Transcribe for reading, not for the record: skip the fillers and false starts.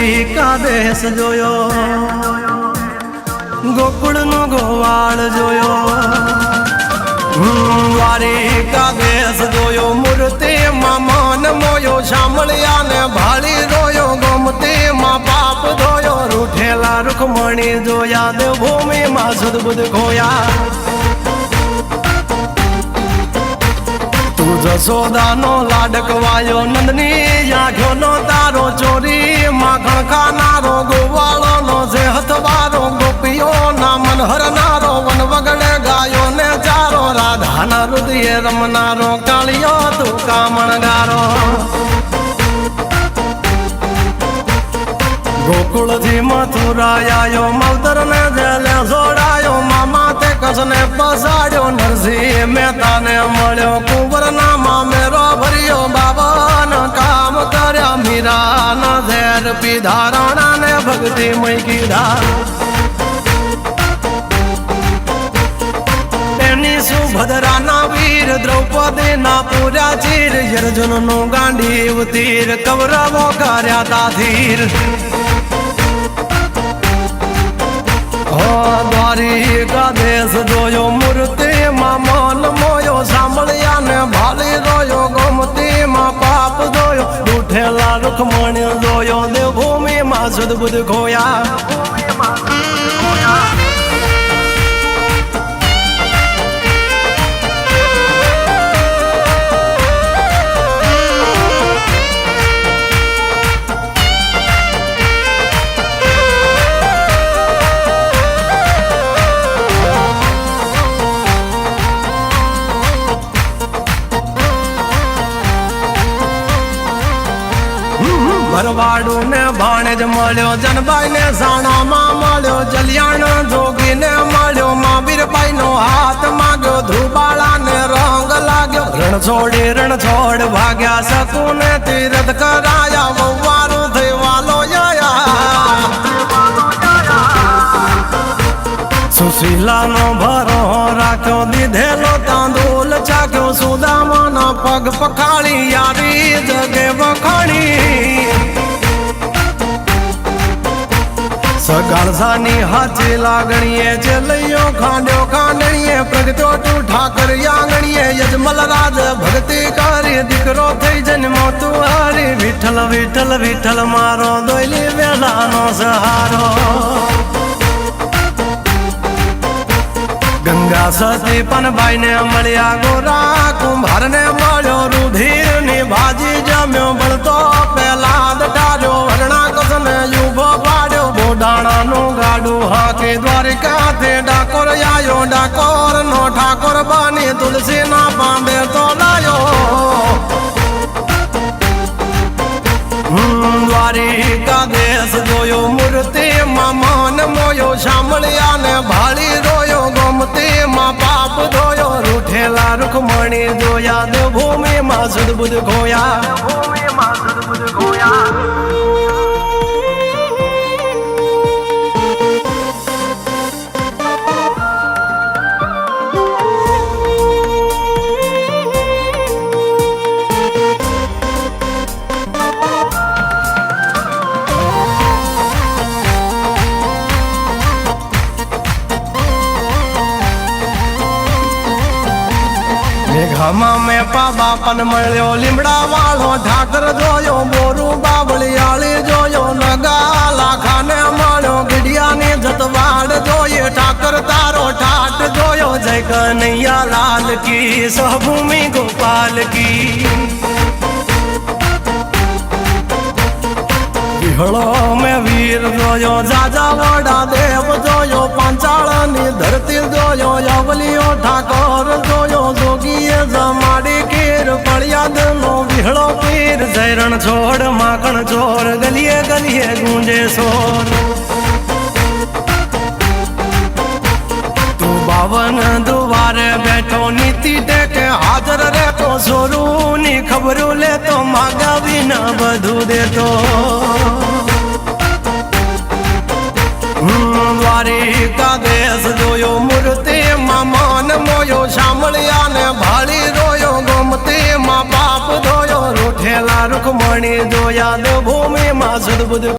દ્વારિકાદેશ જોયો, ગોકુળનો ગોવાળ જોયો, દ્વારિકાદેશ જોયો, મૂર્તિમાં મન મોયો, શામળિયાને ભાળી રોયો, ગોમતીમાં પાપ ધોયો, રૂઠેલા રૂખમણી જોયા, દેવભૂમિમાં સુદબુદ ખોયા. જશોદાનો લાડકવાયો, નંદની આંખોનો તારો, ચોરી માખણ ખાનારો, ગોવાળોનો છે હથવારો, ગોપીઓના મન હરનારો, વન વગડે ગાયો ને ચારો, રાધાના હૃદયે રમનારો, કાળિયો તું કામણગારો. ગોકુળથી મથુરાયો, માવતર ને જેલે જોડાયો, મામા તે કસને પસાડ્યો, નરસિંહ મહેતાને મળ્યો, કુંવરના મામેરો ભર્યો, બાબન કામ કર્યા, મીરાના ઝેર પીધા, રાણાને ભક્તિ મય કીધા. એની સુભદ્રાના વીર, દ્રૌપદીના પૂર્યા ચીર, અર્જુનનું ગાંડીવ તીર, કૌરવો કર્યા તાધીર. દ્વારિકાદેશ જોયો, મૂર્તિમાં મન મોયો, શામળિયાને ભાળી રોયો, ગોમતીમાં પાપ ધોયો, રૂઠેલા રૂખમણી જોયો, દેવભૂમિમાં સુદબુદ ખોયા. ભરવાડું ને ભાણેજ મળ્યો, જનબાઈ ને સાણામાં મળ્યો, જલિયાણ જોગી ને મળ્યો, મહાવીરભાઈ નો હાથ માગ્યો, ધ્રુબાળા ને રંગ લાગ્યો, રણ છોડી રણ છોડ ભાગ્યા, શકુને તીરથ કરાયા, વવારું થઈ વાલો સુશીલાનો ભરો રાખ્યો, દીધેલો તાંદુલ ચાખ્યો, સુદામાના પગ પખાળી, યારી જગે વખાણી. સગાળસાની હાચી લાગણીએ, જેલૈયો ખાંડ્યો ખાંડણીએ, પ્રગટ્યો તું ઠાકર આંગણીએ, યજમલ રાજ ભક્તિ કરી, દીકરો થઈ જન્મો તું હારી, વિઠ્ઠલ વિઠ્ઠલ વિઠ્ઠલ મારો, દોયલી વેલાનો સહારો. ગંગા સતી પણ બાઈ ને મળ્યા, ગોરા કુંભાર ને મળ્યો, રુધિર ની ભાજી જમ્યો, બળતો પેલા દટાડ્યો, હરણા કસને યુભો પાડ્યો, બોડાણાનું ગાડું હાકે, દ્વારિકાથી ડાકોર આયો, ડાકોર નો ઠાકોર બની, તુલસી ના પાંબે તો લાયો. દ્વારિકાદેશ જોયો, મૂર્તિમાં મન મોયો, શામળિયાને ભાળી રોયો, ગોમતીમાં પાપ ધોયો, રૂઠેલા રૂખમણી જોયા, દેવભૂમિમાં સુદબુદ ખોયા. ઘામાં મેં પાબા પણ મળ્યો, લીમડા વાળો ઠાકર જોયો, બોરું બાવળિયાળી જોયો, નગા લાખાને મળ્યો, ગીડિયાની જતવાડ જોઈએ, ઠાકર તારો ઠાઠ જોયો, જય કનૈયા લાલ કી, સહભૂમિ ગોપાલ કી. વિહળો મેં વીર જોયો, જાજા વડા દેવ જોયો, પાંચાળની ધરતી જોયો, યવલીઓ ઠાકોર જોયો, જોગીએ જમાડી કીર, ફળિયાદ નો વિહળો પીર, જયરણ છોડ માખણ ચોર, ગલીએ ગલીએ ગુંજે સોર. તું બાવન દુવારે બેઠો, નીતિ ટેકે હાજર રહેતો, સોરુની ખબરું લેતો, માગાવી ન બધું દેતો. દ્વારિકાદેશ જોયો, મૂર્તિમાં મન મોયો, શામળિયાને ભાળી રોયો, ગોમતીમાં પાપ ધોયો, રૂઠેલા રૂખમણી જોયા, દેવભૂમિમાં સુદબુદ